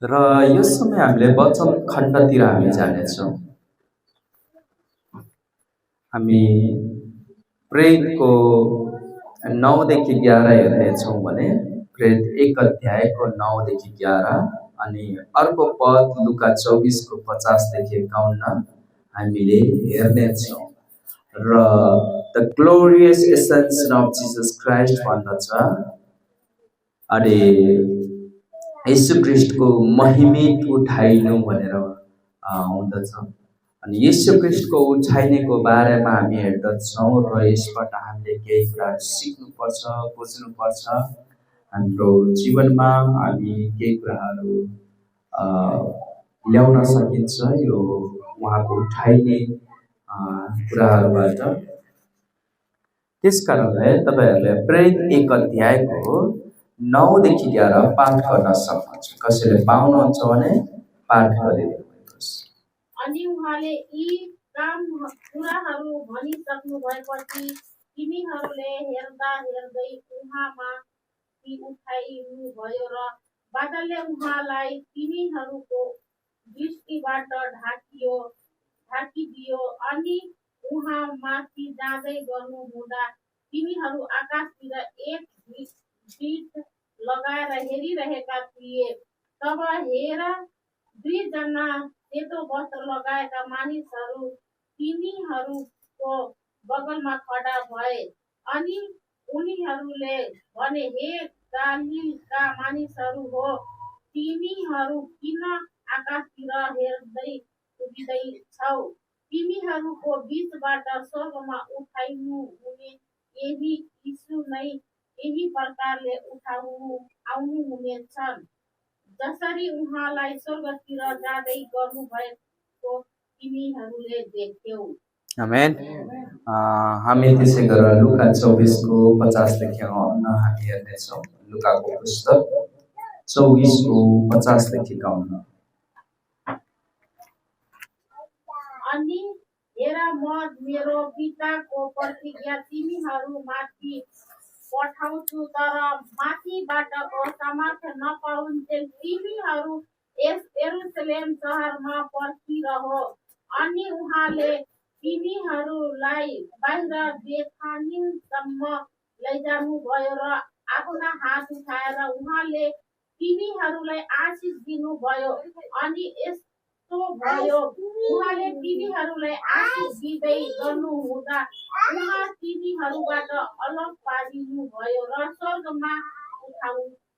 र यस समय हामीले वचन खण्डतिर हामी जानेछौँ। हामी प्रेरितको 9 देखि 11 हेर्नेछौँ भने प्रेरित 1 अध्यायको 9 देखि 11 अनि अर्को पद लुका 24 को 50 देखि 51 हामीले हेर्नेछौँ। र the glorious essence of Jesus Christ भन्दछ अनि यीशु ख्रीष्टको महिमित उठाइनु भनेर हुँदछ। अनि यीशु ख्रीष्टको उठाइनेको बारेमा हामी हेर्दछौँ र यसबाट हामीले केही कुराहरू सिक्नुपर्छ, बुझ्नुपर्छ। हाम्रो जीवनमा हामी केही कुराहरू ल्याउन सकिन्छ यो उहाँको उठाइने कुराहरूबाट। त्यसकारणले तपाईहरूले प्रेरित 1 अध्यायको 9 देखि 11 पाठ गर्न सक्नुहुन्छ। कसैले पाउनुहुन्छ भने पाठ गरिदिनुहोस्। अनि उहाँले यी काम कुराहरू भनिसक्नु भएपछि तिनीहरूले हेर्दा हेर्दै उहाँमा उठाइनु भयो र बादलले उहाँलाई तिनीहरूको दृष्टिबाट ढाकिदियो अनि उहाँ माथि जाँदै गर्नु हुँदा तिनीहरू आकाशतिर एक दृष्टि लगाएर हेरिरहेका थिए। तब हेर 2 जना सेतो वस्त्र लगाएका मानिसहरू तिनीहरूको बगलमा खडा भए अनि उनीहरूले भने, हे गालीलका मानिसहरू हो, तिमीहरू किन आकाशतिर हेर्दै उभिँदैछौ? तिमीहरूको बीचबाट स्वर्गमा उठाइनु हुने यही यीशु नै यही प्रकारले आउनुहुनेछन् जसरी उहाँलाई स्वर्गतिर जाँदै गर्नुभएको तिमीहरूले देख्यौ। आमेन। हामी त्यसै गरेर लुका 24 को 50 देखि 51 हामी हेर्नेछौँ। लुकाको पुस्तक 24 को 50 देखि 51। अनि हेर, म मेरो पिताको प्रतिज्ञा तिमीहरू माथि पठाउँछु, तर माथिबाटको सामर्थ्य नपाउन्जेल तिमीहरू यरुशलेम शहरमा पर्खिरहो। अनि उहाँले तिनीहरूलाई बाहिर बेथानिसम्म लैजानु भयो र आफ्ना हात उठाएर उहाँले तिनीहरूलाई आशिष दिनुभयो। अनि यस्तो भयो, उहाँले तिनीहरूलाई आशिष दिँदै गर्नुहुँदा उहाँ तिनीहरूबाट अलग पारिनु भयो र स्वर्गमा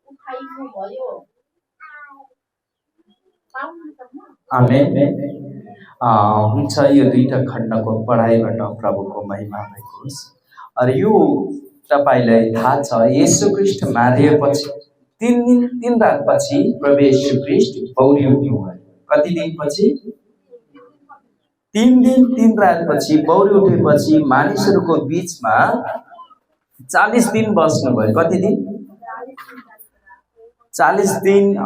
उठाइनु भयो। आमेन। हुन्छ, यो दुईटा खण्डको पढाइबाट प्रभुको महिमा भएको होस्। अरे यो तपाईलाई थाहा छ, येशू ख्रीष्ट मारिएपछि 3 रातपछि प्रभु येशू ख्रीष्ट पौडी उठ्नु भयो। कति दिनपछि? 3 दिन 3 रातपछि पौडी उठेपछि मानिसहरूको बीचमा 40 दिन बस्नुभयो। कति दिन? 40 दिन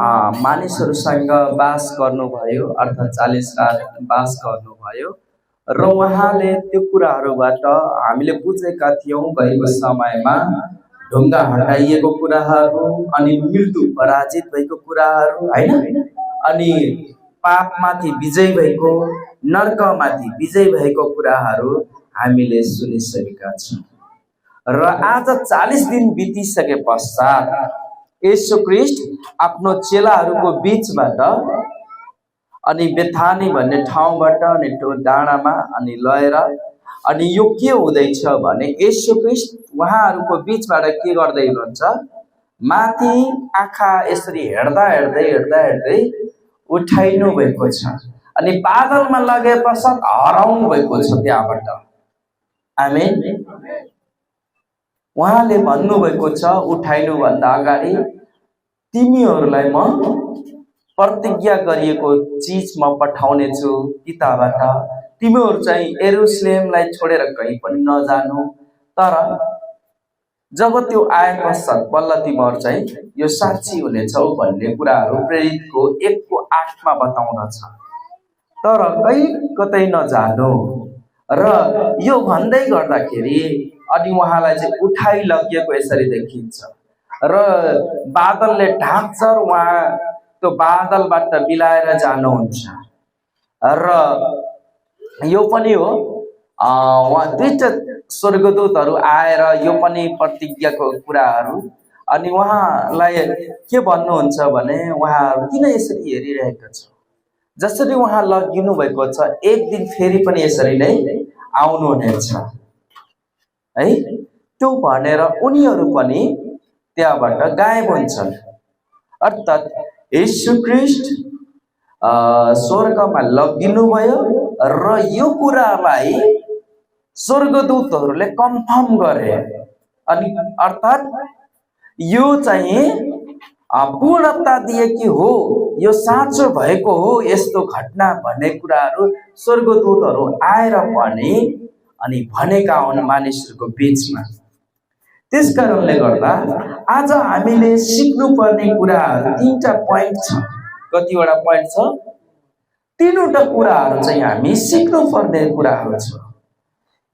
मानिसहरूसँग बास गर्नुभयो, अर्थात् 40 रात बास गर्नुभयो। र उहाँले त्यो कुराहरूबाट हामीले बुझेका थियौँ भएको समयमा ढुङ्गा हटाइएको कुराहरू, अनि मृत्यु पराजित भएको कुराहरू, हैन? अनि पापमाथि विजय भएको, नर्कमाथि विजय भएको कुराहरू हामीले सुनिसकेका छौँ। र आज 40 दिन बितिसके पश्चात येशू ख्रीष्ट आफ्नो चेलाहरूको बीचबाट अनि बेथानी भन्ने ठाउँबाट अनि त्यो डाँडामा अनि लगेर अनि यो के हुँदैछ भने येशू ख्रीष्ट उहाँहरूको बीचबाट के गर्दै हुनुहुन्छ? माथि आँखा यसरी हेर्दा हेर्दै हेर्दा हेर्दै उठाइनु भएको छ। अनि बादलमा लगे पश्चात हराउनु भएको छ त्यहाँबाट। आमेन। उहाँले भन्नुभएको छ उठाइनुभन्दा अगाडि, तिमीहरूलाई म प्रतिज्ञा गरिएको चीज म पठाउने छु पिताबाट। तिमीहरू चाहिँ यरुशलेमलाई छोडेर कहीँ पनि नजानु, तर जब त्यो आए पश्चात बल्ल तिमीहरू चाहिँ यो साक्षी हुनेछौ भन्ने कुराहरू प्रेरितको 1:8 बताउँदछ। तर कहीँ कतै नजानु। र यो भन्दै गर्दाखेरि अनि उहाँलाई चाहिँ उठाइ लगिएको यसरी देखिन्छ र बादलले ढाक्छ र उहाँ त्यो बादलबाट बिलाएर जानुहुन्छ। र यो पनि हो उहाँ दुईटा स्वर्गदूतहरू आएर यो पनि प्रतिज्ञाको कुराहरू, अनि उहाँलाई के भन्नुहुन्छ भने उहाँहरू किन यसरी हेरिरहेका छ, जसरी उहाँ लगिनु भएको छ एक दिन फेरि पनि यसरी नै आउनुहुनेछ है, त्यो भनेर उनीहरू पनि त्यहाँबाट गायब हुन्छन्। अर्थात् येशू ख्रीष्ट स्वर्गमा लगिनुभयो र यो कुरालाई स्वर्गदूतहरूले कन्फर्म गरे। अनि अर्थात् यो चाहिँ पूर्णता दिए कि हो यो साँचो भएको हो यस्तो घटना भन्ने कुराहरू स्वर्गदूतहरू आएर पनि अनि भनेका हुन् मानिसहरूको बीचमा। त्यसकारणले गर्दा आज हामीले सिक्नुपर्ने कुराहरू तीनटा पोइन्ट छ। कतिवटा पोइन्ट छ? तीनवटा कुराहरू चाहिँ हामी सिक्नुपर्ने कुराहरू छ।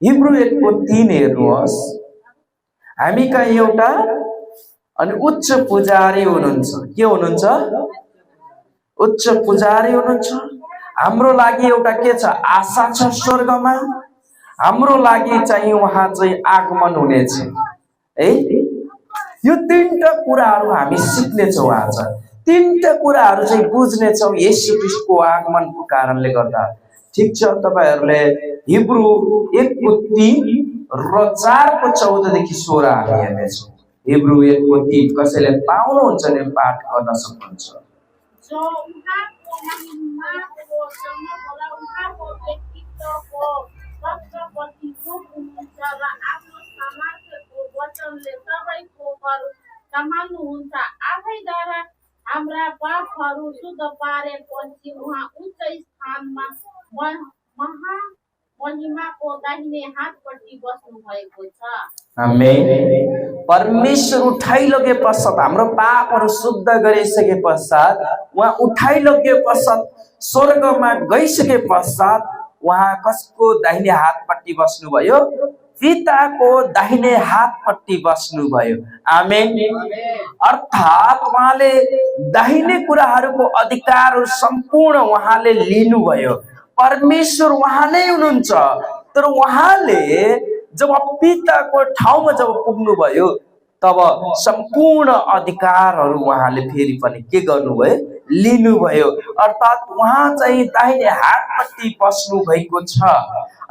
हिब्रू 1:3 हेर्नुहोस्, हामी कहाँ एउटा अनि उच्च पुजारी हुनुहुन्छ। के हुनुहुन्छ? उच्च पुजारी हुनुहुन्छ। हाम्रो लागि एउटा के छ? आशा छ स्वर्गमा। हाम्रो लागि चाहिँ उहाँ चाहिँ आगमन हुनेछ है। यो तीनटा कुराहरू हामी सिक्नेछौँ आज। तीनटा कुराहरू चाहिँ बुझ्नेछौँ येशू ख्रीष्टको आगमनको कारणले गर्दा। ठिक छ, तपाईहरूले हिब्रू 1:3 र 4:14 देखि 16 हामी हेर्नेछौँ। हिब्रू 1:3 कसैले पाउनुहुन्छ भने पाठ गर्न सक्नुहुन्छ। जो उहाँको महिमाको चमक र उहाँको व्यक्तित्वको प्रकटको हुनुहुन्छ र आफ्नो सामर्थ्यको वचनले सबैको घर सम्हाल्नुहुन्छ। आफैद्वारा हाम्रा पापहरू शुद्ध पारेपछि उहाँ उच्च स्थानमा महिमाको दाहिने हातपट्टि बस्नु भएको छ। आमेन। परमेश्वर उठाइलगे पश्चात हाम्रो पापहरू शुद्ध गरिसके पश्चात उहाँ उठाइलगे पश्चात स्वर्गमा गइसके पश्चात उहाँ कसको दाहिने हातपट्टि बस्नुभयो? पिताको दाहिने हातपट्टि बस्नुभयो। आमेन। अर्थात् उहाँले दाहिने कुराहरूको अधिकारहरू सम्पूर्ण उहाँले लिनुभयो। परमेश्वर उहाँ नै हुनुहुन्छ, तर उहाँले जब पिताको ठाउँमा जब पुग्नुभयो तब सम्पूर्ण अधिकारहरू उहाँले फेरि पनि के गर्नुभयो? लिनुभयो। अर्थात् उहाँ चाहिँ दाहिने हातपट्टि बस्नु भएको छ।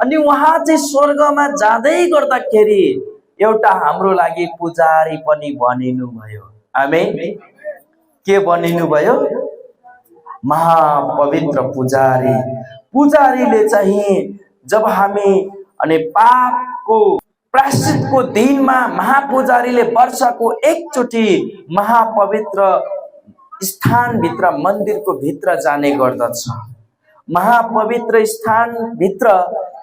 अनि उहाँ चाहिँ स्वर्गमा जाँदै गर्दाखेरि एउटा हाम्रो लागि पुजारी पनि बनिनु भयो। आमेन। के बनिनु भयो? महापवित्र पुजारी। पुजारीले चाहिँ जब हामी अनि पापको प्रायश्चितको दिनमा महापुजारीले वर्षको एकचोटि महापवित्र स्थानभित्र मन्दिरको भित्र जाने गर्दछ। महापवित्र स्थानभित्र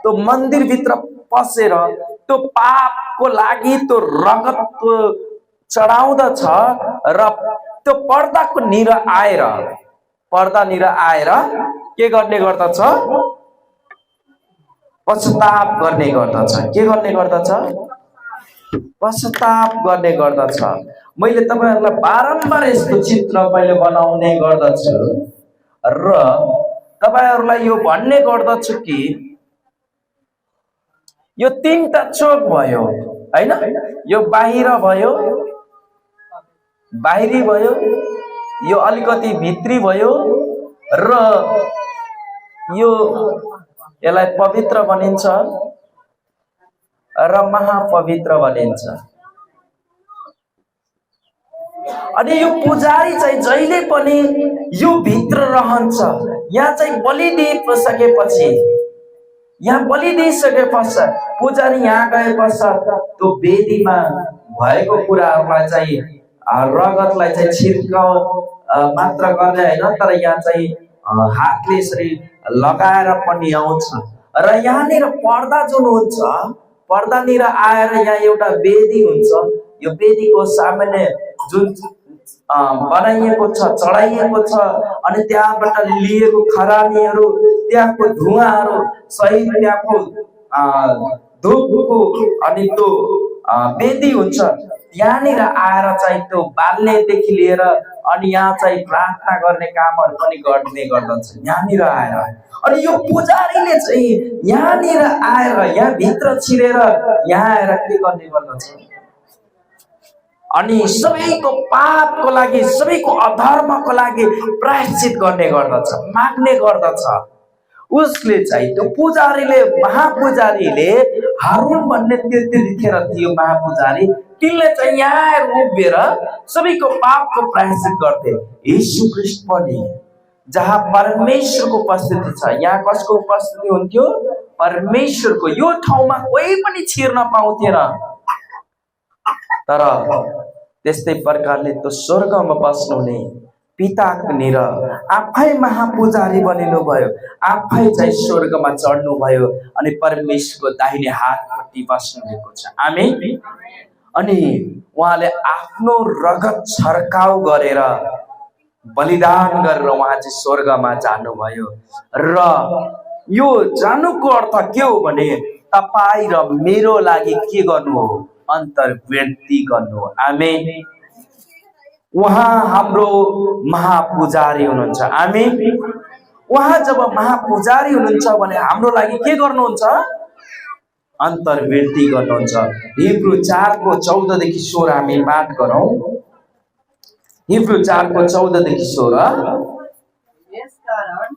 त्यो मन्दिरभित्र पसेर त्यो पापको लागि त्यो रगत चढाउँदछ र त्यो पर्दाको निर आएर के गर्ने गर्दछ? पश्चाताप गर्ने गर्दछ। के गर्ने गर्दछ? पश्चाताप गर्ने गर्दछ। मैले तपाईहरुलाई बारम्बार यस्तो चित्र मैले बनाउने गर्दछु र तपाईहरुलाई यो भन्ने गर्दछु कि यो तीनटा चोक भयो हैन? यो बाहिरी भयो, यो अलिकति भित्री भयो र यो यसलाई पवित्र भनिन्छ र महापवित्र भनिन्छ। अनि यो पुजारी चाहिँ जहिले पनि यो भित्र रहन्छ। यहाँ चाहिँ बलि दिइसकेपछि पुजारी यहाँ गए पश्चात त्यो वेदीमा भएको कुराहरूलाई चाहिँ रगतलाई चाहिँ छिर्काउ मात्र गर्ने हैन, तर यहाँ चाहिँ हातले यसरी लगाएर पनि आउँछ। र यहाँनिर पर्दा जुन हुन्छ, पर्दानिर आएर यहाँ एउटा वेदी हुन्छ। यो वेदीको सामान्य जुन बनाइएको छ, चढाइएको छ, अनि त्यहाँबाट लिएको खरानीहरू, त्यहाँको धुवाहरू सहित त्यहाँको धूपको अनि त्यो वेदी हुन्छ। त्यहाँनिर आएर चाहिँ त्यो बाल्नेदेखि लिएर अनि यहाँ चाहिँ प्रार्थना गर्ने कामहरू पनि गर्ने गर्दछ यहाँनिर आएर। अनि यो पुजारीले चाहिँ यहाँनिर आएर यहाँ भित्र छिरेर यहाँ आएर के गर्ने गर्दछ? अनि सबैको पापको लागि सबैको अधर्मको लागि प्रायश्चित गर्ने गर्दछ, माग्ने गर्दछ। उसले चाहिँ त्यो पुजारीले महापुजारीले हारुन भन्ने त्यतिखेर थियो महापुजारी, तिनले चाहिँ यहाँ उभिएर सबैको पापको प्रायश्चित गर्थे। यीशु ख्रीष्ट पनि जहाँ परमेश्वरको उपस्थिति छ, यहाँ कसको उपस्थिति हुन्थ्यो? परमेश्वरको। यो ठाउँमा कोही पनि छिर्न पाउँथेन। तर त्यस्तै प्रकारले त्यो स्वर्गमा बस्नुहुने पितानिर आफै महापुजारी बनिनु भयो, आफै चाहिँ स्वर्गमा चढ्नु भयो अनि परमेश्वरको दाहिने हातपट्टि बस्नु भएको छ। आमेन। अनि उहाँले आफ्नो रगत छर्काउ गरेर बलिदान गरेर उहाँ चाहिँ स्वर्गमा जानुभयो। र यो जानुको अर्थ के हो भने तपाईँ र मेरो लागि के गर्नु हो? अन्तर्वृत्ति गर्नु हो। आमेन। उहाँ हाम्रो महापुजारी हुनुहुन्छ। आमेन। उहाँ जब महापुजारी हुनुहुन्छ भने हाम्रो लागि के गर्नुहुन्छ? अन्तर्वृत्ति गर्नुहुन्छ। हिब्रू 4:14 देखि 16 हामी पाठ गरौँ। हिब्रू 4:14 देखि 16। यसकारण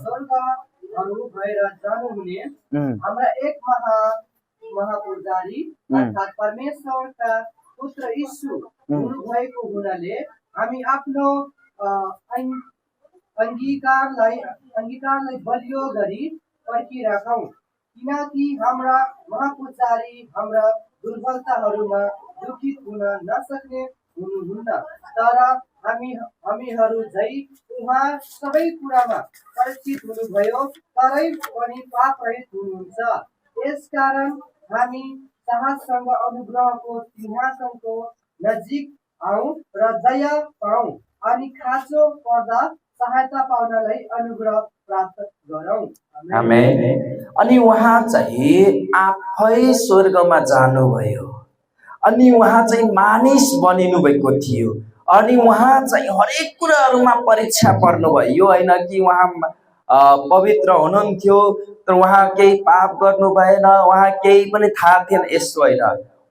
स्वर्गहरू भएर जानुहुने हाम्रा एक महापुजारी अर्थात् परमेश्वरका पुत्र यीशु हुनुभएको हुनाले हामी आफ्नो अंगीकारलाई बलियो गरी पर्खिराखौँ, किनकि हाम्रा महापुजारी हाम्रा दुर्बलताहरूमा दुखित हुन नसक्ने हुनुहुन्न, तर हामीहरू झै उहाँ सबै कुरामा परिचित हुनुभयो, तरै पनि पाप रहित हुनुहुन्छ। यसकारण हामी साहससँग अनुग्रहको सिंहासनको नजिक आउँ र दया पाऊँ अनि खाँचो पर्दा सहायता पाउनलाई अनुग्रह प्राप्त गरौँ। आमेन। अनि उहाँ चाहिँ आफै स्वर्गमा जानुभयो अनि उहाँ चाहिँ मानिस बनिनु भएको थियो अनि उहाँ चाहिँ हरेक कुराहरूमा परीक्षा पर्नुभयो। यो होइन कि उहाँ पवित्र हुनुहुन्थ्यो तर उहाँ केही पाप गर्नु भएन, उहाँ केही पनि थाहा थिएन, यस्तो होइन।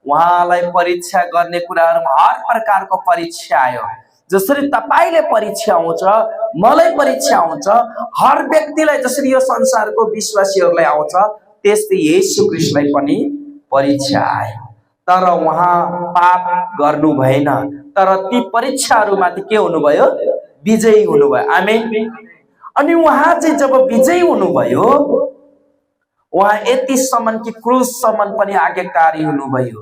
उहाँलाई परीक्षा गर्ने कुराहरूमा हर प्रकारको परीक्षा आयो। जसरी तपाईले परीक्षा आउँछ, मलाई परीक्षा आउँछ, हर व्यक्तिलाई जसरी यो संसारको विश्वासीहरूलाई आउँछ, त्यस्तै येशू ख्रीष्टलाई पनि परीक्षा आयो। तर उहाँ पाप गर्नु भएन, तर ती परीक्षाहरूमाथि के हुनुभयो? विजयी हुनुभयो। आमेन। अनि उहाँ चाहिँ जब विजयी हुनुभयो, उहाँ यतिसम्म कि क्रुससम्म पनि आज्ञाकारी हुनुभयो।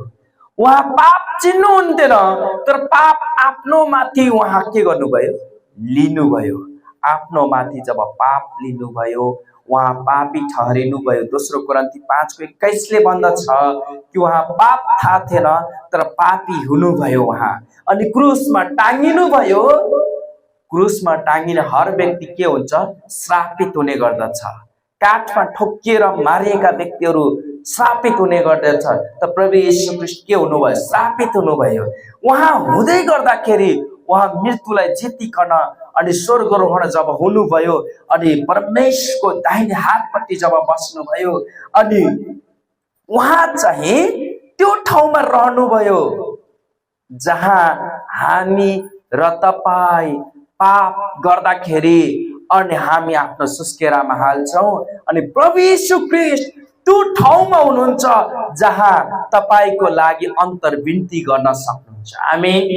उहाँ पाप चिन्नुहुन्थेन, तर पाप आफ्नो माथि उहाँ के गर्नुभयो? लिनुभयो। आफ्नो माथि जब पाप लिनुभयो, उहाँ पापी ठहरिनुभयो। दोस्रो कोरिन्थी 5:21 भन्दछ कि उहाँ पाप थाहा थिएन तर पापी हुनुभयो उहाँ। अनि क्रुसमा टाँगिनु भयो। क्रुसमा टाँगिने हर व्यक्ति के हुन्छ? श्रापित हुने गर्दछ। काठमा ठोकिएर मारिएका व्यक्तिहरू श्रापित हुने गर्दछ। त प्रभु येशू ख्रीष्ट के हुनुभयो? श्रापित हुनुभयो। उहाँ हुँदै गर्दाखेरि उहाँ मृत्युलाई जितिकन अनि स्वर्गारोहण जब हुनुभयो अनि परमेश्वरको दाहिने हातपट्टि जब बस्नुभयो अनि उहाँ चाहिँ त्यो ठाउँमा रहनुभयो जहाँ हामी र तपाईँ पाप गर्दाखेरि अनि हामी आफ्नो सुस्केरामा हाल्छौँ अनि प्रभु येशू ख्रीष्ट त्यो ठाउँमा हुनुहुन्छ जहाँ तपाईको लागि अन्तर्विन्ती गर्न सक्नुहुन्छ। आमेन।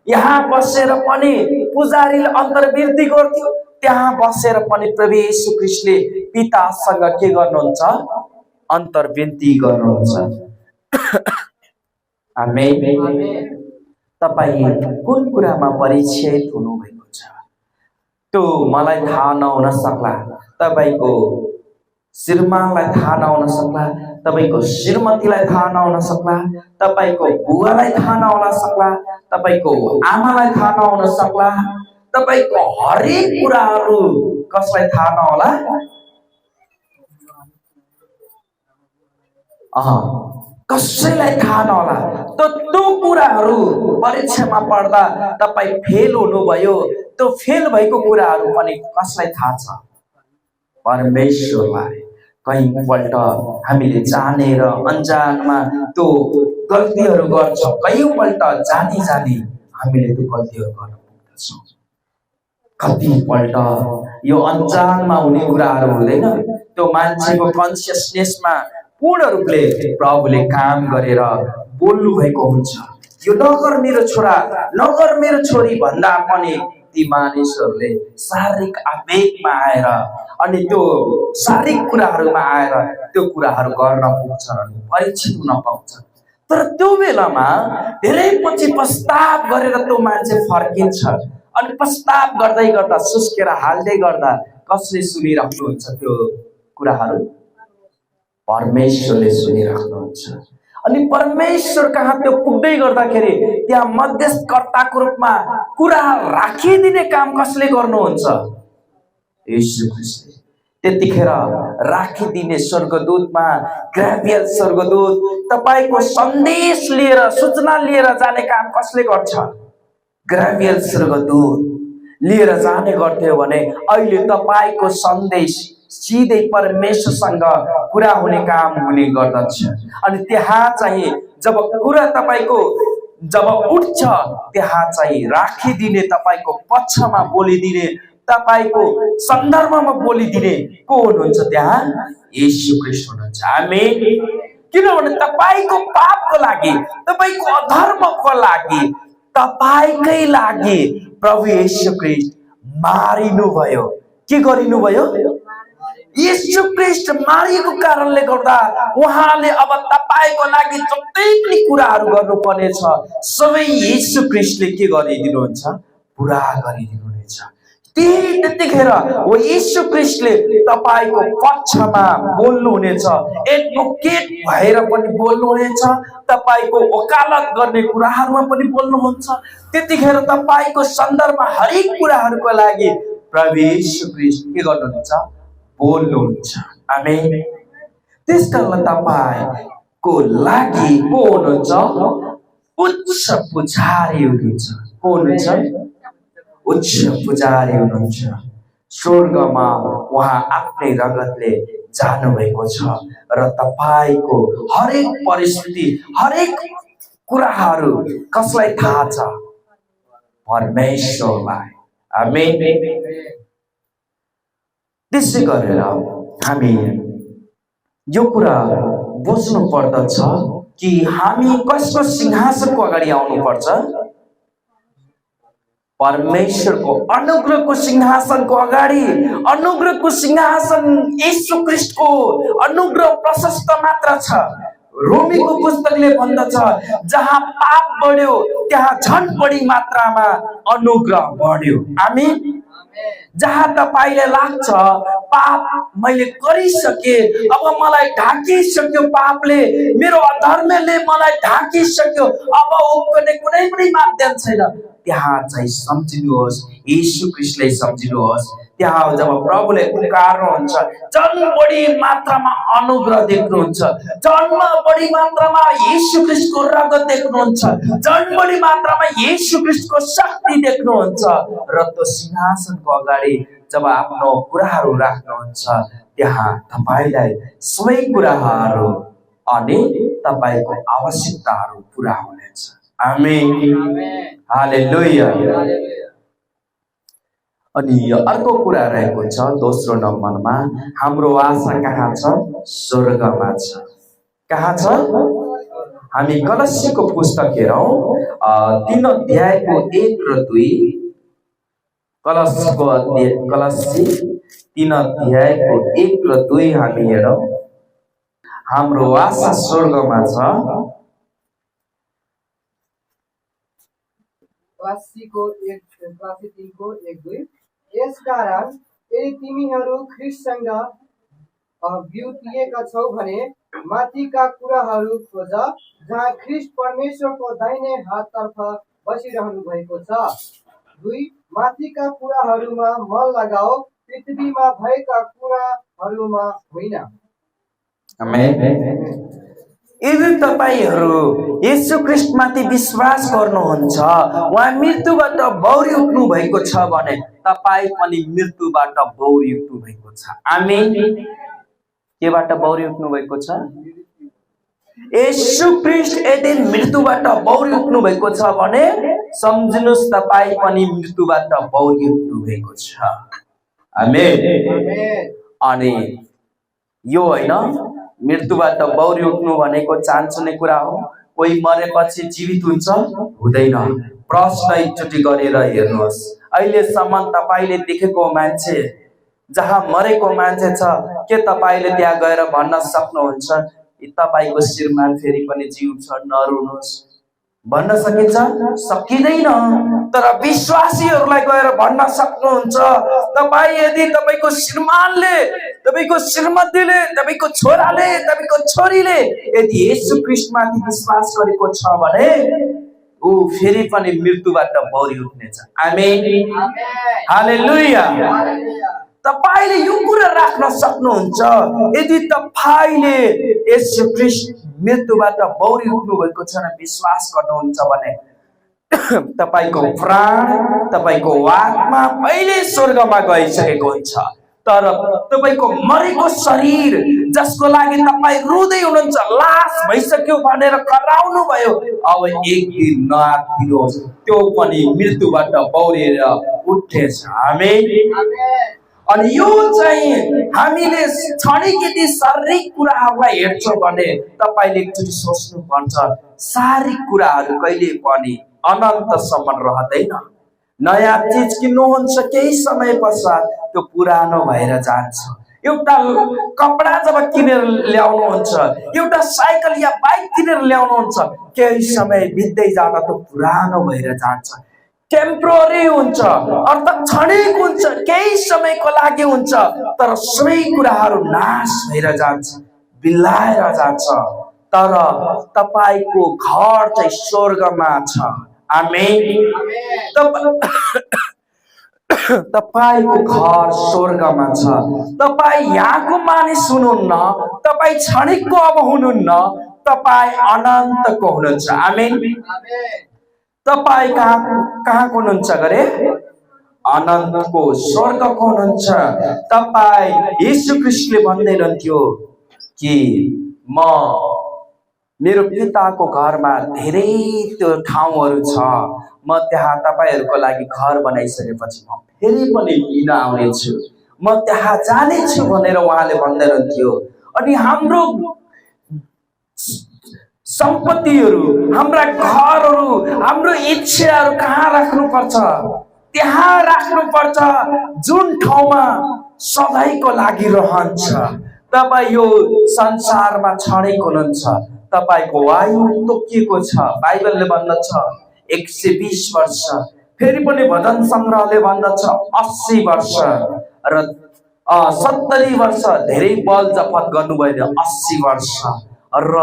यहाँ बसेर पनि पुजारीले अन्तर्विन्ती गर्थ्यो, त्यहाँ बसेर पनि प्रभु येशू ख्रीष्टले पितासँग के गर्नुहुन्छ? अन्तर्विन्ती गर्नुहुन्छ। आमेन। तपाईँ कुन कुरामा परिचित हुनुभएको छ त्यो मलाई थाहा नहुन सक्ला, तपाईको श्रीमानलाई थाहा नहुन सक्ला, तपाईको श्रीमतीलाई थाहा नहुन सक्ला, तपाईको बुवालाई थाहा नहुन सक्ला, तपाईको आमालाई थाहा नहुन सक्ला, तपाईको हरेक कुराहरू कसलाई थाहा नहोला? कसैलाई थाहा नहोला। त्यो कुराहरू परीक्षामा पढ्दा तपाईँ फेल हुनुभयो, त्यो फेल भएको कुराहरू पनि कसलाई थाहा छ? परमेश्वरलाई। कहीँपल्ट हामीले जानेर अनजानमा त्यो गल्तीहरू गर्छौँ, कयौँपल्ट जानी जानी हामीले त्यो गल्तीहरू गर्न पुग्दछौँ। कतिपल्ट यो अनजानमा हुने कुराहरू हुँदैन, त्यो मान्छेको कन्सियसनेसमा पूर्ण रूपले प्रभुले काम गरेर बोल्नु भएको हुन्छ। यो नगर मेरो छोरा, नगर मेरो छोरी भन्दा पनि ती मानिसहरूले शारीरिक आवेगमा आएर अनि त्यो शारीरिक कुराहरूमा आएर त्यो कुराहरू गर्न पुग्छन् अनि परीक्षित हुन पाउँछन्। तर त्यो बेलामा धेरै पछि पश्चाताप गरेर त्यो मान्छे फर्किन्छ अनि पश्चाताप गर्दै गर्दा सुस्केर हाल्दै गर्दा कसले सुनिराख्नुहुन्छ त्यो कुराहरू? परमेश्वरले सुनिराख्नुहुन्छ। अनि परमेश्वर कहाँ त्यो पुग्दै गर्दाखेरि त्यहाँ मध्यस्थकर्ताको रूपमा कुरा राखिदिने काम कसले गर्नुहुन्छ? येशू ख्रीष्टले। त्यतिखेर राखिदिने स्वर्गदूतमा ग्राबियल स्वर्गदूत तपाईको सन्देश लिएर सूचना लिएर जाने काम कसले गर्छ? ग्राबियल स्वर्गदूत लिएर जाने गर्थ्यो भने अहिले तपाईको सन्देश सिधै परमेश्वरसँग कुरा हुने काम हुने गर्दछ। अनि त्यहाँ चाहिँ जब कुरा तपाईको जब उठ्छ त्यहाँ चाहिँ राखिदिने, तपाईको पक्षमा बोलिदिने, तपाईको सन्दर्भमा बोलिदिने को हुनुहुन्छ? त्यहाँ येशू ख्रीष्ट हुनुहुन्छ। आमेन। किनभने तपाईको पापको लागि, तपाईको अधर्मको लागि, तपाईकै लागि प्रभु येशू ख्रीष्ट मारिनु भयो। के गरिनु भयो? येशू ख्रीष्ट मारिएको कारणले गर्दा उहाँले अब तपाईको लागि जति पनि कुराहरू गर्नुपर्नेछ सबै येशू ख्रीष्टले के गरिदिनुहुन्छ? पुरा गरिदिनुहुनेछ। त्यतिखेर हो येशू ख्रीष्टले तपाईको पक्षमा बोल्नुहुनेछ, एडभोकेट भएर पनि बोल्नुहुनेछ, तपाईको वकालत गर्ने कुराहरूमा पनि बोल्नुहुन्छ। त्यतिखेर तपाईको सन्दर्भमा हरेक कुराहरूको लागि प्रभु येशू ख्रीष्ट के गर्नुहुन्छ? बोल्नुहुन्छ। आमेन। त्यसकारण तपाईको लागि को हुनुहुन्छ? उच्च पुजारी हुनुहुन्छ। को हुनुहुन्छ? उच्च पुजारी हुनुहुन्छ। स्वर्गमा उहाँ आफ्नै रगतले जानुभएको छ र तपाईको हरेक परिस्थिति, हरेक कुराहरू कसलाई थाहा छ? परमेश्वरलाई। आमेन। त्यसै गरेर हामी यो कुरा बुझ्नु पर्दछ कि हामी कसको सिंहासनको अगाडि आउनु पर्छ? परमेश्वरको अनुग्रहको सिंहासनको अगाडि। अनुग्रहको सिंहासन येशू ख्रीष्टको अनुग्रह प्रशस्त मात्र छ। रोमीको पुस्तकले भन्दछ जहाँ पाप बढ्यो त्यहाँ झन् बढी मात्रामा अनुग्रह बढ्यो। आमेन। जहाँ तपाईले लाग्छ पाप मैले गरिसके, अब मलाई ढाकिसक्यो, पापले मेरो अधर्मले मलाई ढाकिसक्यो, अब उब्कने कुनै पनि माध्यम छैन, त्यहाँ चाहिँ सम्झिनुहोस्, येशू ख्रीष्टलाई सम्झिनुहोस्। त्यहाँ जब प्रभुले पुकार्नुहुन्छ झन् बढी मात्रामा अनुग्रह देख्नुहुन्छ, झन् बढी मात्रामा येशू ख्रीष्टको रगत देख्नुहुन्छ, झन् बढी मात्रामा येशू ख्रीष्टको शक्ति देख्नुहुन्छ र त्यो सिंहासनको अगाडि जब आफ्नो कुराहरू राख्नुहुन्छ त्यहाँ तपाईलाई सबै कुराहरू अनि तपाईको आवश्यकताहरू पूरा हुनेछ। आमेन। हालेलुया। अनि अर्को कुरा रहेको छ दोस्रो नम्बरमा, हाम्रो आशा कहाँ छ? स्वर्गमा छ। कहाँ छ? हामी कलस्सीको पुस्तक हेरौँ 3 अध्यायको 1 र 2। कलस्सी 3 अध्यायको 1 र 2 हामी हेरौँ। हाम्रो आशा स्वर्गमा छ। कलस्सी 3:1-2। यसकारण यदि तिमीहरू ख्रीष्टसँग बिउतिएका छौ भने माथिका कुराहरू खोज जहाँ ख्रीष्ट परमेश्वरको दाहिने हाततर्फ बसिरहनु भएको छ। 2 माथिका कुराहरूमा मन लगाओ, पृथ्वीमा भएका कुराहरूमा होइन। आमेन। यदि तपाईहरू येशू ख्रीष्टमाथि विश्वास गर्नुहुन्छ, उहाँ मृत्युबाट बौरी उठ्नु भएको छ भने तपाईँ पनि मृत्युबाट बौरी उठ्नु भएको छ। आमेन। केबाट बौरी उठ्नु भएको छ? येशू ख्रीष्ट यदि मृत्युबाट बौरी उठ्नु भएको छ भने सम्झिनुहोस् तपाईँ पनि मृत्युबाट बौरी उठ्नु भएको छ। आमेन। अनि यो होइन, मृत्युबाट बौरी उठ्नु भनेको चान्चुने कुरा हो। कोही मरेपछि जीवित हुन्छ? हुँदैन। प्रश्न एकचोटि गरेर हेर्नुहोस्, अहिलेसम्म तपाईँले देखेको मान्छे, जहाँ मरेको मान्छे छ, के तपाईँले त्यहाँ गएर भन्न सक्नुहुन्छ तपाईँको श्रीमान फेरि पनि जीव छ, नरुनुहोस् भन्न सकिन्छ? सकिँदैन। तर विश्वासीहरूलाई गएर भन्न सक्नुहुन्छ, तपाईँ यदि तपाईँको श्रीमानले, तपाईँको श्रीमतीले, तपाईँको छोराले, तपाईँको छोरीले यदि येशू ख्रीष्टमाथि विश्वास गरेको छ भने ऊ फेरि पनि मृत्युबाट बौरी उठ्नेछ। आमेन। हालेलुया। तपाईले यो कुरा राख्न सक्नुहुन्छ, यदि तपाईले येशू ख्रीष्ट मृत्युबाट बौरी उठ्नु भएको छ र विश्वास गर्नुहुन्छ भने तपाईको प्राण, तपाईको आत्मा पहिले स्वर्गमा गइसकेको हुन्छ। तर तपाईको मरेको शरीर, जसको लागि तपाईँ रुँदै हुनुहुन्छ, लास भइसक्यो भनेर कराउनु भयो, अब एक दिन नआत्तिनुहोस्, त्यो पनि मृत्युबाट बौरेर उठ्नेछ। आमेन। अनि यो चाहिँ हामीले क्षणिक यदि शारीरिक कुराहरूलाई हेर्छौँ भने तपाईँले एकचोटि सोच्नु पर्छ, शारीरिक कुराहरू कहिले पनि अनन्तसम्म रहँदैन। नयाँ चिज किन्नुहुन्छ, केही समय पश्चात त्यो पुरानो भएर जान्छ। एउटा कपडा जब किनेर ल्याउनुहुन्छ, एउटा साइकल या बाइक किनेर ल्याउनुहुन्छ, केही समय बित्दै जाँदा त्यो पुरानो भएर जान्छ। टेम्पोररी हुन्छ, अर्थात् क्षणिक हुन्छ, केही समयको लागि हुन्छ, तर सबै कुराहरू नाश भएर जान्छ, बिलाएर जान्छ। तर तपाईको घर चाहिँ स्वर्गमा छ। आमेन। तपाईको घर स्वर्गमा छ। तपाईँ यहाँको मानिस हुनुहुन्न, तपाईँ क्षणिकको अब हुनुहुन्न, तपाईँ अनन्तको हुनुहुन्छ। आमेन। तपाईँ कहाँको हुनुहुन्छ गरे? अनन्तको, स्वर्गको हुनुहुन्छ। तपाईँ, येशू ख्रीष्टले भन्दै रहन्थ्यो कि मेरो पिताको घरमा धेरै त्यो ठाउँहरू छ, म त्यहाँ तपाईहरूको लागि घर बनाइसकेपछि म फेरि पनि लिन आउनेछु, म त्यहाँ जानेछु भनेर उहाँले भन्दै रहन्थ्यो। अनि हाम्रो सम्पत्तिहरू, हाम्रा घरहरू, हाम्रो इच्छाहरू कहाँ राख्नुपर्छ? त्यहाँ राख्नुपर्छ जुन ठाउँमा सधैँको लागि रहन्छ। तपाईँ यो संसारमा क्षणिक हुनुहुन्छ, तपाईको आयु तोकिएको छ। बाइबलले भन्दछ 120 वर्ष, फेरि पनि भजन सङ्ग्रहले भन्दछ 80 वर्ष र 70 वर्ष धेरै बल जपत गर्नुभयो, 80 वर्ष। र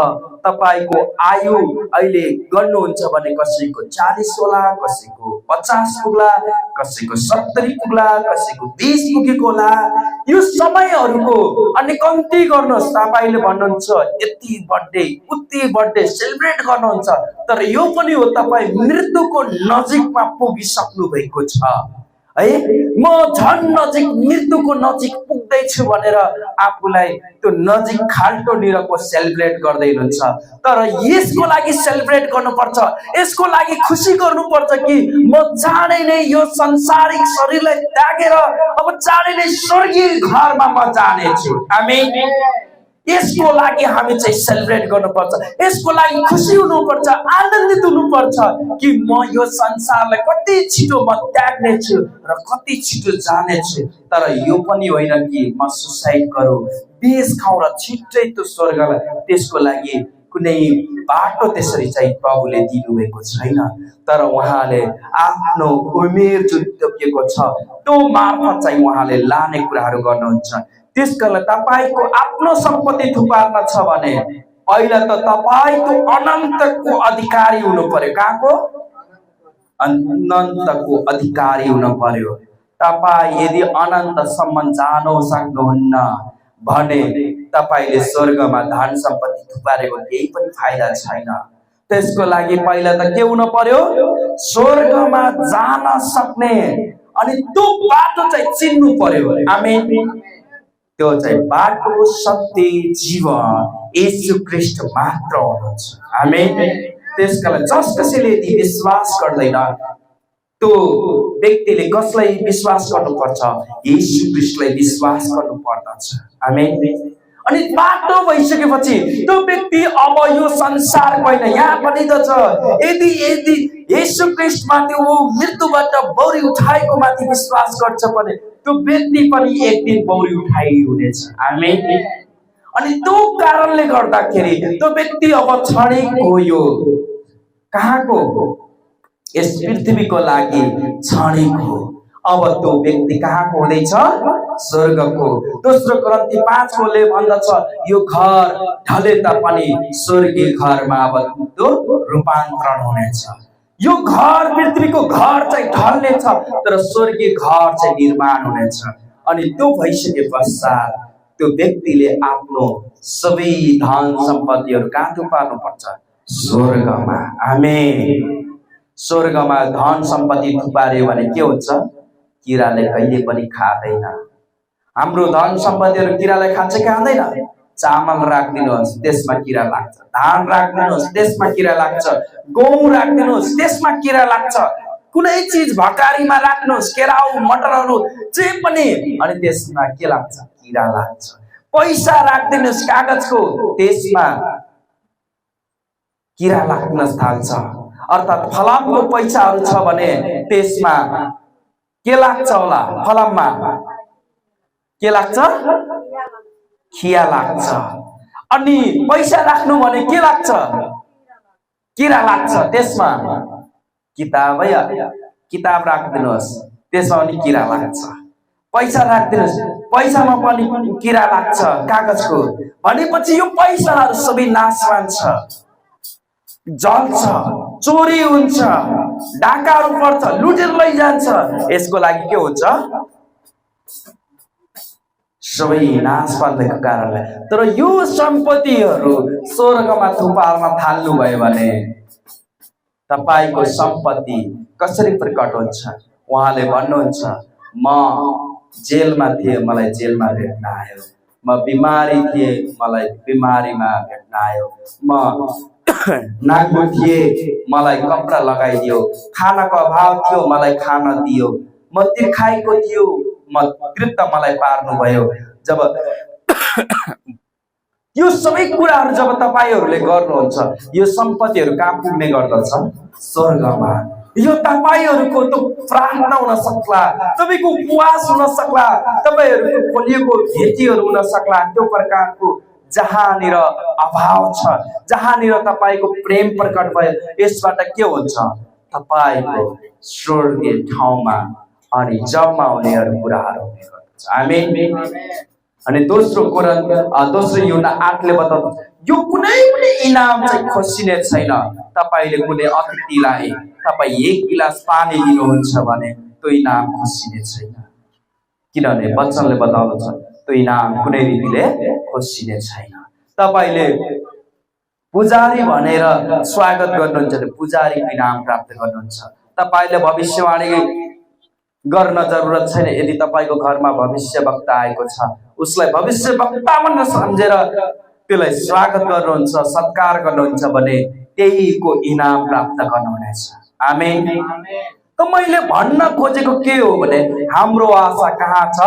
तपाईको आयु अहिले गर्नुहुन्छ भने कसैको 40 होला, कसैको 50 पुग्ला, कसैको 70 पुग्ला, कसैको 20 पुगेको होला। यो समयहरूको अनि कम्ती गर्नुहोस्। तपाईले भन्नुहुन्छ यति बर्थडे उति बर्थडे सेलिब्रेट गर्नुहुन्छ, तर यो पनि हो तपाईँ मृत्युको नजिकमा पुगिसक्नु भएको छ है। म झन् नजिक, मृत्युको नजिक पुग्दैछु भनेर आफूलाई त्यो नजिक खाल्टोनिरको सेलिब्रेट गर्दै हुनुहुन्छ। तर यसको लागि सेलिब्रेट गर्नुपर्छ, यसको लागि खुसी गर्नुपर्छ कि म चाँडै नै यो संसारिक शरीरलाई त्यागेर अब चाँडै नै स्वर्गीय घरमा म जानेछु। आमेन। यसको लागि हामी चाहिँ सेलिब्रेट गर्नुपर्छ, यसको लागि खुसी हुनुपर्छ, आनन्दित हुनुपर्छ कि म यो संसारलाई कति छिटो म त्याग्नेछु र कति छिटो जानेछु। तर यो पनि होइन कि म सुसाइड गरौँ, विष खाउँ र छिट्टै त्यो स्वर्गलाई, त्यसको लागि कुनै बाटो त्यसरी चाहिँ प्रभुले दिनुभएको छैन। तर उहाँले आफ्नो उमेर जुन तोकिएको छ त्यो मार्फत चाहिँ उहाँले लाने कुराहरू गर्नुहुन्छ। त्यसका लागि तपाईको आफ्नो सम्पत्ति थुपार्न छ भने पहिला त तपाईको अनन्तको अधिकारी हुनु पर्यो। कहाँको? अनन्तको अधिकारी हुनु पर्यो। तपाईँ यदि अनन्तसम्म जान सक्नुहुन्न भने तपाईले स्वर्गमा धन सम्पत्ति थुपारेको केही पनि फाइदा छैन। त्यसको लागि पहिला त के हुनु पर्यो? स्वर्गमा जान सक्ने अनि त्यो बाटो चाहिँ चिन्नु पर्यो। आमेन। त्यो चाहिँ बाटो, सत्य, जीवन येशू ख्रीष्ट मात्र हुनुहुन्छ। आमेन। त्यसकारण जस कसैले यदि विश्वास गर्दैन त्यो व्यक्तिले कसलाई विश्वास गर्नुपर्छ? येशू ख्रीष्टलाई विश्वास गर्नु पर्दछ। आमेन। अनि बाटो भइसकेपछि त्यो व्यक्ति अब यो संसारको होइन, यहाँ पनि त छ, यदि येशू ख्रीष्टमा त्यो मृत्युबाट बौरी उठाएको माथि विश्वास गर्छ भने त्यो व्यक्ति पनि एक दिन बौरी उठाइ हुनेछ। आमेन। अनि त्यो कारणले गर्दाखेरि त्यो व्यक्ति अब क्षणिक हो, यो कहाँको? यस पृथ्वीको लागि क्षणिक हो। अब त्यो व्यक्ति कहाँको हुँदैछ? स्वर्गको। दोस्रो कोरिन्थी 5:5 भन्दछ यो घर ढले तापनि स्वर्गीय घरमा अब त्यो रूपान्तरण हुनेछ। यो घर, पृथ्वीको घर चाहिँ ढल्नेछ तर स्वर्गीय घर चाहिँ निर्माण हुनेछ। अनि त्यो भइसके पश्चात त्यो व्यक्तिले आफ्नो सबै धन सम्पत्तिहरू कहाँ थुपार्नु पर्छ? स्वर्गमा। आमेन। स्वर्गमा धन सम्पत्ति थुपार्यो भने के हुन्छ? किराले कहिले पनि खाँदैन। हाम्रो धन सम्पत्तिहरू किराले खान्छ कि खाँदैन? चामल राखिदिनुहोस् त्यसमा किरा लाग्छ, धान राखिदिनुहोस् त्यसमा किरा लाग्छ, गहुँ राखिदिनुहोस् त्यसमा किरा लाग्छ, कुनै चिज भकारीमा राख्नुहोस्, केराउ मटरहरू जे पनि, अनि त्यसमा के लाग्छ? किरा लाग्छ। पैसा राखिदिनुहोस् कागजको, त्यसमा किरा लाग्न थाल्छ। अर्थात् फलामको पैसाहरू छ भने त्यसमा के लाग्छ होला? फलाममा के लाग्छ? खिया लाग्छ। अनि पैसा राख्नु भने के लाग्छ? किरा लाग्छ। त्यसमा किताब राखिदिनुहोस् त्यसमा पनि किरा लाग्छ। पैसा राखिदिनुहोस्, पैसामा पनि किरा लाग्छ कागजको। भनेपछि यो पैसाहरू सबै नाशवान छ, जल्छ, चोरी हुन्छ, डाकाहरू पर्छ, लुटेर लैजान्छ। यसको लागि के हुन्छ? सबै नाश पार्नेको कारणले। तर यो सम्पत्तिहरू स्वर्गमा थुपार्न थाल्नुभयो भने तपाईको सम्पत्ति कसरी प्रकट हुन्छ? उहाँले भन्नुहुन्छ म जेलमा थिएँ मलाई जेलमा भेट्न आयो, म बिमारी थिएँ मलाई बिमारीमा भेट्न आयो, म नाङ्गो थिएँ मलाई कपडा लगाइदियो, खानाको अभाव थियो मलाई खाना दियो, म तिर्खाएको थियो म तृप्त मलाई पार्नुभयो। जब यो सबै कुराहरू जब तपाईहरूले गर्नुहुन्छ यो सम्पत्तिहरू कहाँ पुग्ने गर्दछ? स्वर्गमा। यो तपाईहरूको त प्रार्थना हुन सक्ला, तपाईको उपवास हुन सक्ला, तपाईहरूको खोलिएको भेटीहरू हुन सक्ला, त्यो प्रकारको जहाँनिर अभाव छ, जहाँनिर तपाईको प्रेम प्रकट भयो, यसबाट के हुन्छ? तपाईको स्वर्गीय ठाउँमा अनि जम्मा हुनेहरू कुराहरू हुने गर्दछ। आमेन। अनि दोस्रो योना 8ले बताउँछ यो कुनै पनि इनाम चाहिँ खोसिने छैन। तपाईले कुनै अतिथिलाई तपाई 1 गिलास पानी दिनुहुन्छ भने त्यो इनाम खोसिने छैन, किनभने वचनले बताउँछ त्यो इनाम कुनै रीतिले खोसिने छैन। तपाईले पुजारी भनेर स्वागत गर्नुहुन्छ भने पुजारीको इनाम प्राप्त गर्नुहुन्छ। तपाईले भविष्यवाणी गर्न जरुरत छैन। यदि तपाईको घरमा भविष्यवक्ता आएको छ उसलाई भविष्यवक्ता भनेर सम्झेर त्यसलाई स्वागत गर्नुहुन्छ, सत्कार गर्नुहुन्छ भने त्यहीको इनाम प्राप्त गर्नुहुनेछ। आमेन। त मैले भन्न खोजेको के हो भने हाम्रो आशा कहाँ छ?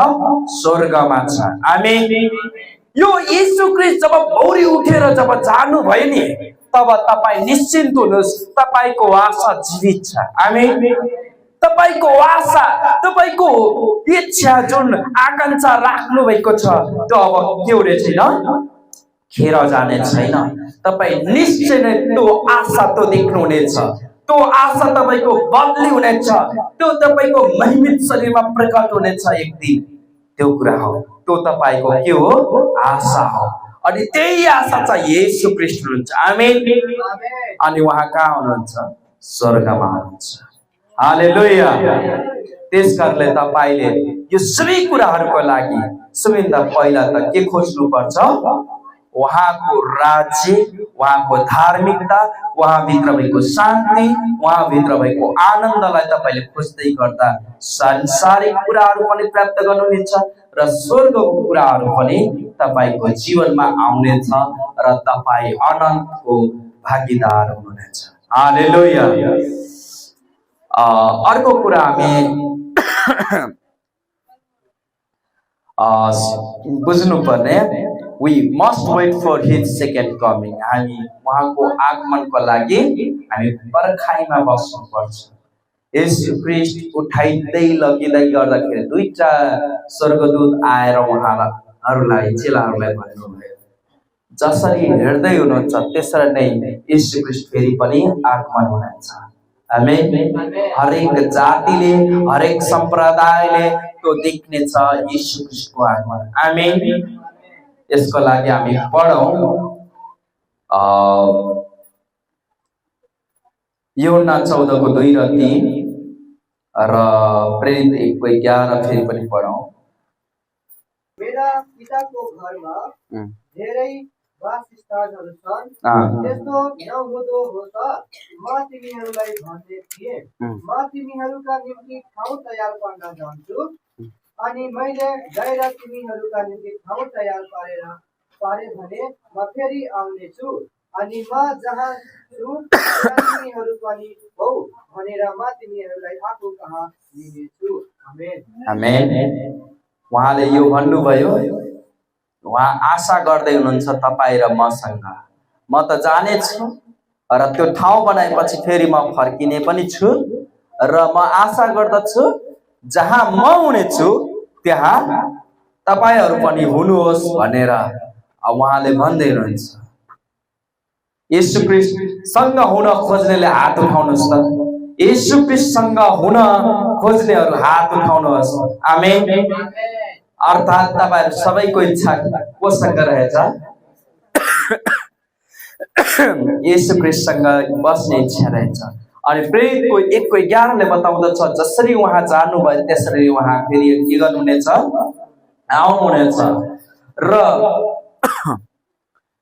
स्वर्गमा छ। आमेन। यो येशू ख्रीष्ट जब बौरी उठेर जब जानु भयो नि तब तपाई निश्चिन्त हुनुहोस्, तपाईको आशा जीवित छ। आमेन। तपाईको आशा, तपाईको इच्छा जुन आकांक्षा राख्नु भएको छ त्यो अब के हुने छैन? खेर जाने छैन। तपाई निश्चय नै त्यो आशा त देख्नु हुनेछ, त्यो आशा तपाईको बदली हुनेछ, त्यो तपाईको महिमित शरीरमा प्रकट हुनेछ एक दिन। त्यो कुरा हो, त्यो तपाईको के हो? आशा हो। अनि त्यही आशा चाहिँ येशू ख्रीष्ट हुनुहुन्छ। आमेन। अनि उहाँ कहाँ हुनुहुन्छ? स्वर्गमा हुनुहुन्छ। हालेलुया। त्यसकारणले तपाईले यो सबै कुराहरूको लागि सबैभन्दा पहिला त के खोज्नुपर्छ? उहाँको राज्य, उहाँको धार्मिकता, उहाँभित्र भएको शान्ति, उहाँभित्र भएको आनन्दलाई तपाईँले खोज्दै गर्दा सांसारिक कुराहरू पनि प्राप्त गर्नुहुनेछ र स्वर्गको कुराहरू पनि तपाईँको जीवनमा आउनेछ र तपाईँ अनन्तको भागीदार हुनुहुनेछ। हालेलुया। अर्को कुरा हामी बुझ्नुपर्ने, we must wait for his second coming. हामी उहाँको आगमनको लागि हामी पर्खाइमा बस्नुपर्छ। यसु ख्रीष्ट उठाइदै लगिँदै गर्दाखेरि दुईटा स्वर्गदूत आएर उहाँहरूलाई चेलाहरूलाई भन्नुभयो, जसरी हेर्दै हुनुहुन्छ त्यसरी नै यसु ख्रीष्ट फेरि पनि आगमन हुनुहुन्छ। आमेन। हरेक जातिले, हरेक सम्प्रदायले त्यो देख्नेछ यसु ख्रीष्टको आगमन। आमेन। यसको लागि हामी पढौं यूहन्ना 14:2 र 3 र प्रेरित 1:11 फेरि पनि पढौं। मेरा पिताको घरमा धेरै वासस्थानहरू छन्, त्यस्तो नहुँदो हो त म तिमीहरूलाई भन्ने थिएँ। म तिमीहरूका निम्ति ठाउँ तयार गर्न जान्छु, अनि मैले गएर तिमीहरूका निम्ति ठाउँ तयार पारे भने म फेरि आउनेछु, अनि म जहाँ छु त्यहाँ तिमीहरू पनि हौ भनेर म तिमीहरूलाई आफू कहाँ लिनेछु। आमेन। आमेन। उहाँले यो भन्नुभयो, उहाँ आशा गर्दै हुनुहुन्छ तपाईँ र मसँग, म त जानेछु र त्यो ठाउँ बनाएपछि फेरि म फर्किने पनि छु र म आशा गर्दछु जहाँ म हुनेछु त्यहाँ तपाईहरू पनि हुनुहोस् भनेर उहाँले भन्दै हुनुहुन्छ। येशू ख्रीष्टसँग हुन खोज्नेले हात उठाउनुहोस् त। येशू ख्रीष्टसँग हुन खोज्नेहरू हात उठाउनुहोस्। आमेन। अर्थात् तपाईहरु सबैको इच्छा कोसँग रहेछ? येशू ख्रीष्टसँग बस्ने इच्छा रहेछ। अनि प्रेरितको 1:11 ले बताउँदछ, जसरी उहाँ जानुभयो त्यसरी उहाँ फेरि के गर्नुहुनेछ? आउनुहुनेछ र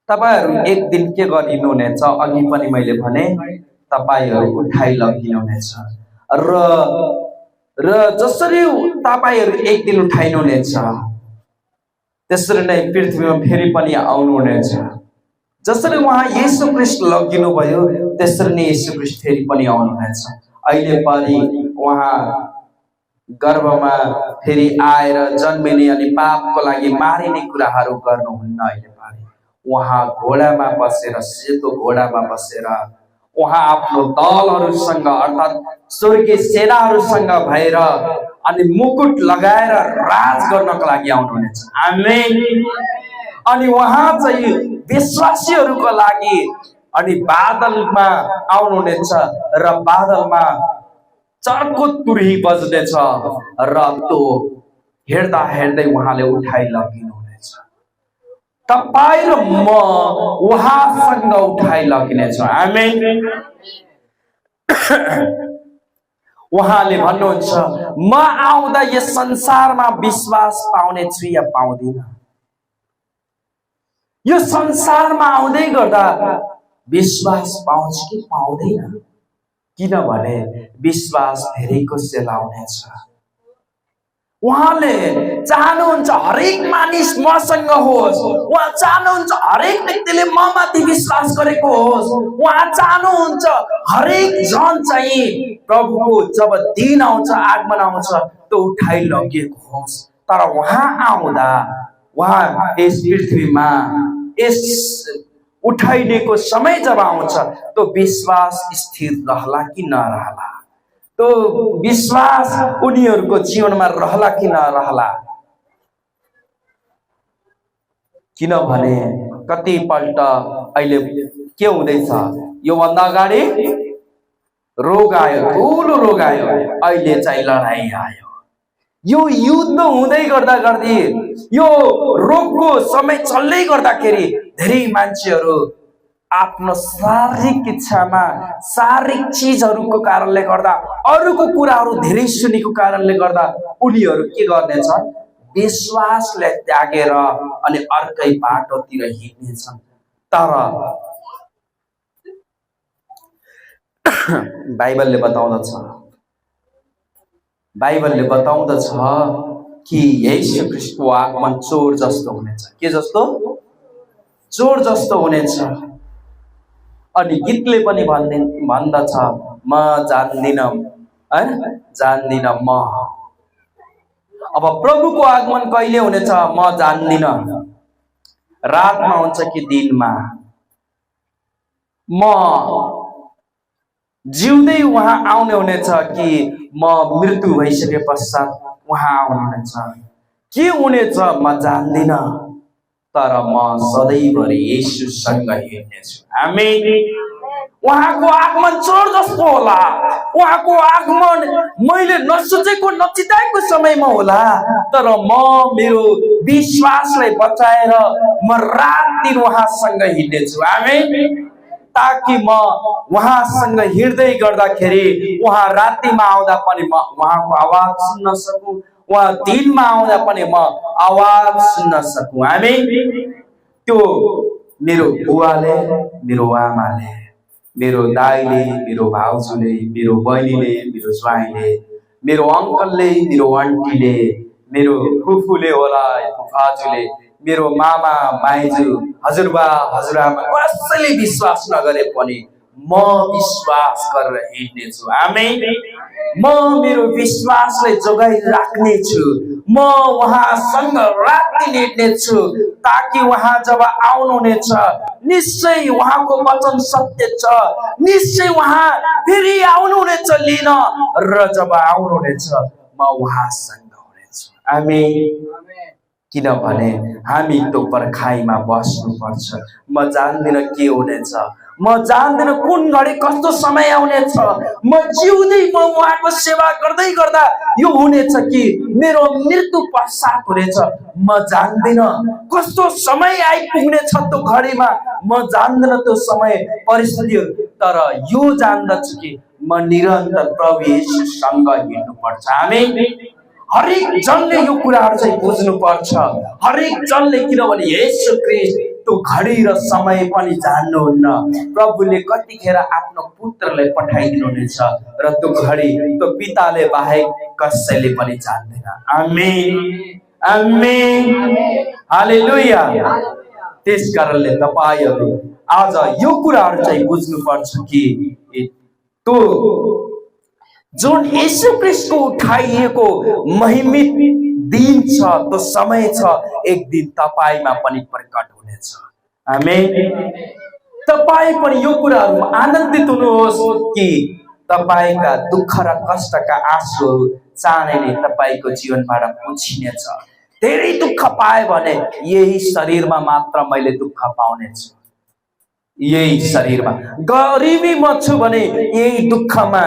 तपाईहरु एक दिन के गरिनुहुनेछ? अघि पनि मैले भने तपाईहरु उठाइ लगिनुहुनेछ र जसरी तपाईहरु एक दिन उठाइनुहुनेछ त्यसरी नै पृथ्वीमा फेरि पनि आउनुहुनेछ। जसरी उहाँ येशू ख्रीष्ट लगिनु भयो त्यसरी नै येशू ख्रीष्ट फेरि पनि आउनुहुनेछ। अहिले पनि उहाँ गर्भमा फेरि आएर जन्मिने अनि पापको लागि मारिने कुराहरू गर्नुहुन्न। अहिले पनि उहाँ घोडामा बसेर, सेतो घोडामा बसेर उहाँ आफ्नो दलहरूसँग अर्थात् स्वर्गीय सेनाहरूसँग भएर अनि मुकुट लगाएर राज गर्नको लागि आउनुहुनेछ। आमेन। अनि उहाँ चाहिँ विश्वासीहरूको लागि अनि बादलमा आउनुहुनेछ र बादलमा चर्को तुरही बज्नेछ र त्यो हेर्दा हेर्दै उहाँले उठाइ लगिनुहुनेछ। तपाईं र म उहाँसँग उठाइ लगिनेछ। आमेन। उहाँले भन्नुहुन्छ, म आउँदा यस संसारमा विश्वास पाउने छु या पाउँदिन। यो संसारमा आउँदै गर्दा विश्वास पाउँछ कि पाउँदैन? किनभने विश्वास धेरैको सेलाउनेछ। उहाँले चाहनुहुन्छ हरेक मानिस मसँग होस्। उहाँ चाहनुहुन्छ हरेक व्यक्तिले ममाथि विश्वास गरेको होस्। उहाँ चाहनुहुन्छ हरेक जन चाहिँ प्रभुको जब दिन आउँछ, आगमन आउँछ, त्यो उठाइ लगिएको होस्। तर उहाँ आउँदा उहाँ यस पृथ्वीमा यस उठाइनेको समय जब आउँछ तो विश्वास स्थिर रहला कि नरहला, तो विश्वास उनीहरूको जीवनमा रहला कि नरहला। किनभने कतिपल्ट अहिले के हुँदैछ, योभन्दा अगाडि रोग आयो, ठुलो रोग आयो, अहिले चाहिँ लडाई आयो। यो युद्ध हुँदै गर्दा गर्दै यो रोगको समय चल्दै गर्दाखेरि धेरै मान्छेहरू आफ्नो शारीरिक इच्छामा, शारीरिक चीजहरूको कारणले गर्दा, अरूको कुराहरू धेरै सुनेको कारणले गर्दा उनीहरू के गर्नेछ? विश्वासलाई त्यागेर अनि अर्कै बाटोतिर हिँड्नेछन्। तर बाइबलले बताउँदछ कि येशू ख्रीष्टको आगमन चोर जस्तो हुनेछ। के जस्तो? चोर जस्तो हुनेछ। अनि गीतले पनि भन्दछ म जान्दिन, हैन, जान्दिन म। अब प्रभुको आगमन कहिले हुनेछ म जान्दिन। रातमा हुन्छ कि दिनमा? म जिउँदै उहाँ आउने हुनेछ कि म मृत्यु भइसके पश्चात उहाँ आउनुहुनेछ? के हुनेछ म जान्दिन, तर म सधैँभरि येशूसँग हिँड्नेछु। आमेन। उहाँको आगमन चोर जस्तो होला। उहाँको आगमन मैले नसोचेको नचिताएको समयमा होला। तर म मेरो विश्वासलाई बचाएर म रात दिन उहाँसँग हिँड्नेछु। आमेन। ताकि म उहाँसँग हिँड्दै गर्दाखेरि उहाँ रातिमा आउँदा पनि म उहाँको आवाज सुन्न सकूँ, उहाँ दिनमा आउँदा पनि म आवाज सुन्न सकूँ। आमेन। त्यो मेरो बुवाले, मेरो आमाले, मेरो दाइले, मेरो भाउजूले, मेरो बहिनीले, मेरो ज्वाइँले, मेरो अङ्कलले, मेरो आन्टीले, मेरो फुपूले होला, फुपाजूले, मेरो मामा माइजू, हजुरबा हजुरआमा कसैले विश्वास नगरे पनि म विश्वास गरेर हिँड्नेछु। आमेन। म मेरो विश्वासलाई जोगाइराख्नेछु। म उहाँसँग रात दिन हिँड्नेछु ताकि उहाँ जब आउनुहुनेछ निश्चय उहाँको वचन सत्य छ। निश्चय उहाँ फेरि आउनुहुनेछ लिन, र जब आउनुहुनेछ म उहाँसँग हुनेछु। आमेन। किनभने हामी त्यो पर्खाइमा बस्नुपर्छ। म जान्दिन के हुनेछ, म जान्दिन कुन घडी कस्तो समय आउनेछ। म जिउँदै म उहाँको सेवा गर्दै गर्दा यो हुनेछ कि मेरो मृत्यु पश्चात हुनेछ म जान्दिन। कस्तो समय आइपुग्नेछ त्यो घडीमा म जान्दिन, त्यो समय परिस्थितिहरू। तर यो जान्दछु कि म निरन्तर प्रभु येशूसँग हिँड्नुपर्छ। आमेन। हरेक जनले यो कुराहरू चाहिँ बुझ्नुपर्छ। हरेक जनले, किनभने येशू ख्रीष्ट त्यो घडी र समय पनि जान्नुहुन्न। प्रभुले कतिखेर आफ्नो पुत्रलाई पठाइदिनुहुनेछ र त्यो घडी त्यो पिताले बाहेक कसैले पनि जान्दैन। आमेन। आमेन। हालेलुया। त्यसकारणले तपाईहरु आज यो कुराहरू चाहिँ बुझ्नुपर्छ कि त्यो जुन येशू ख्रीष्टको उठाइएको महिमित दिन छ, त्यो समय छ, एक दिन तपाईमा पनि प्रकट हुनेछ। आमेन। तपाई पनि यो कुराहरुमा आनन्दित हुनुहोस् कि तपाईका दुःख र कष्टका आँसुहरू चाँडै नै तपाईको जीवनबाट पुछिनेछ। धेरै दुःख पाए भने यही शरीरमा मात्र मैले दुःख पाउनेछु। यही शरीरमा गरिबी म छु भने यही दुःखमा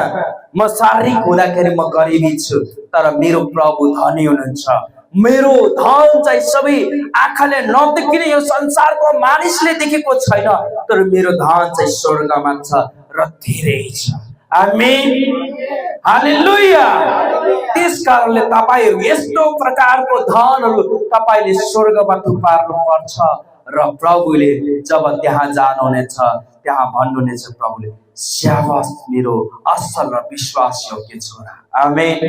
म शारीरिक हुँदाखेरि म गरिबी छु, तर मेरो प्रभु धनी हुनुहुन्छ। मेरो धन चाहिँ सबै आँखाले नदेख्ने यो संसारको मानिसले देखेको छैन, तर मेरो धन चाहिँ स्वर्गमा छ र धेरै छ। आमेन। हालेलुया। त्यसकारणले तपाईहरु यस्तो प्रकारको धनहरू तपाईले स्वर्गमा थुपार्नु पर्छ र प्रभुले जब त्यहाँ जानुहुनेछ त्यहाँ भन्नुहुनेछ प्रभुले, स्याबास मेरो असल र विश्वासयोग्य छोरा। आमेन।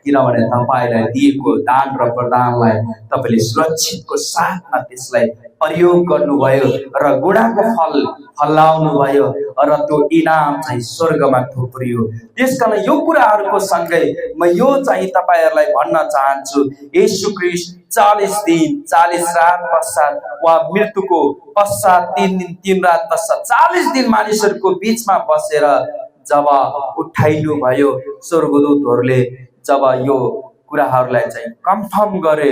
किनभने तपाईलाई दिएको दान र वरदानलाई तपाईले सुरक्षितको साथमा त्यसलाई प्रयोग गर्नुभयो र गुणाको फल फलाउनु भयो र त्यो इनाम चाहिँ स्वर्गमा थुप्रियो। त्यसकारण यो कुराहरुको सँगै म यो चाहिँ तपाईहरुलाई भन्न चाहन्छु, येशू ख्रीष्ट 40 दिन 40 रात पश्चात वा मृत्युको पश्चात 3 दिन 3 रात पश्चात 40 दिन मानिसहरुको बीचमा बसेर जब उठाइनु भयो, स्वर्गदूतहरुले जब यो कुराहरुलाई चाहिँ कन्फर्म गरे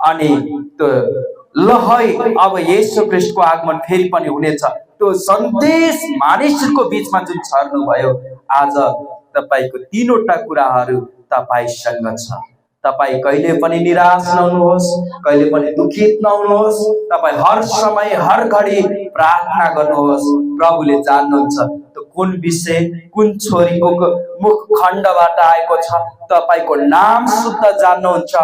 अनि त्यो लहै अब येशू ख्रीष्टको आगमन फेरि पनि हुनेछ, त्यो सन्देश मानिसहरुको बीचमा जुन छर्नु भयो, आज तपाईको तीनवटा कुराहरु तपाईसँग छ। तपाई कहिले पनि निराश नहुनुहोस्, कहिले पनि दुखित नहुनुहोस्। तपाई हर समय हर घडी प्रार्थना गर्नुहोस्। प्रभुले जान्नुहुन्छ त्यो कुन विषय कुन छोरीको मुख खण्डबाट आएको छ तपाईको नाम शुद्ध जान्नुहुन्छ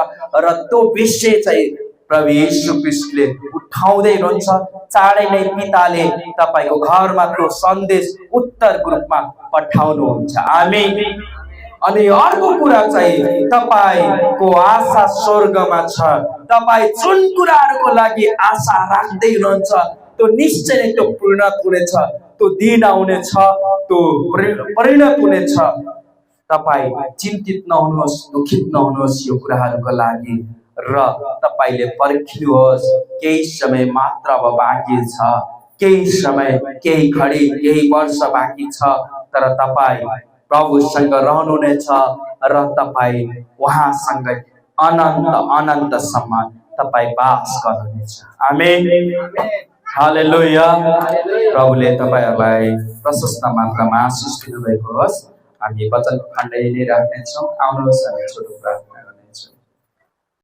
र त्यो विषय चाहिँ प्रभु येशू ख्रीष्टले उठाउँदै हुनुहुन्छ। चाँडै नै पिताले तपाईको घरमा त्यो सन्देश उत्तरको रूपमा पठाउनुहुन्छ। आमेन। अनि अर्को कुरा चाहिँ तपाईको आशा स्वर्गमा छ। तपाई जुन कुराहरुको लागि आशा राख्दै हुनुहुन्छ त्यो निश्चय नै त्यो पूर्ण हुनेछ, त्यो दिन आउनेछ, त्यो परिणत हुनेछ। तपाई चिन्तित नहुनुहोस्, दुखित नहुनुहोस् यो कुराहरुको लागि र तपाईले पर्खिनुहोस्। केही समय मात्र अब बाँकी छ, केही समय, केही घडी, केही वर्ष बाँकी छ, तर तपाई प्रभुसँग रहनुहुनेछ र तपाई उहाँसँगै अनन्त अनन्तसम्म तपाई बास गर्नुहुनेछ। आमेन। हालेलुया। प्रभुले तपाईहरुलाई प्रशस्त मात्रामा आशीष दिनुभएको होस्। हामी वचन खण्ड यही नै राख्नेछौँ। आउनुहोस् हामी छोटो प्रार्थना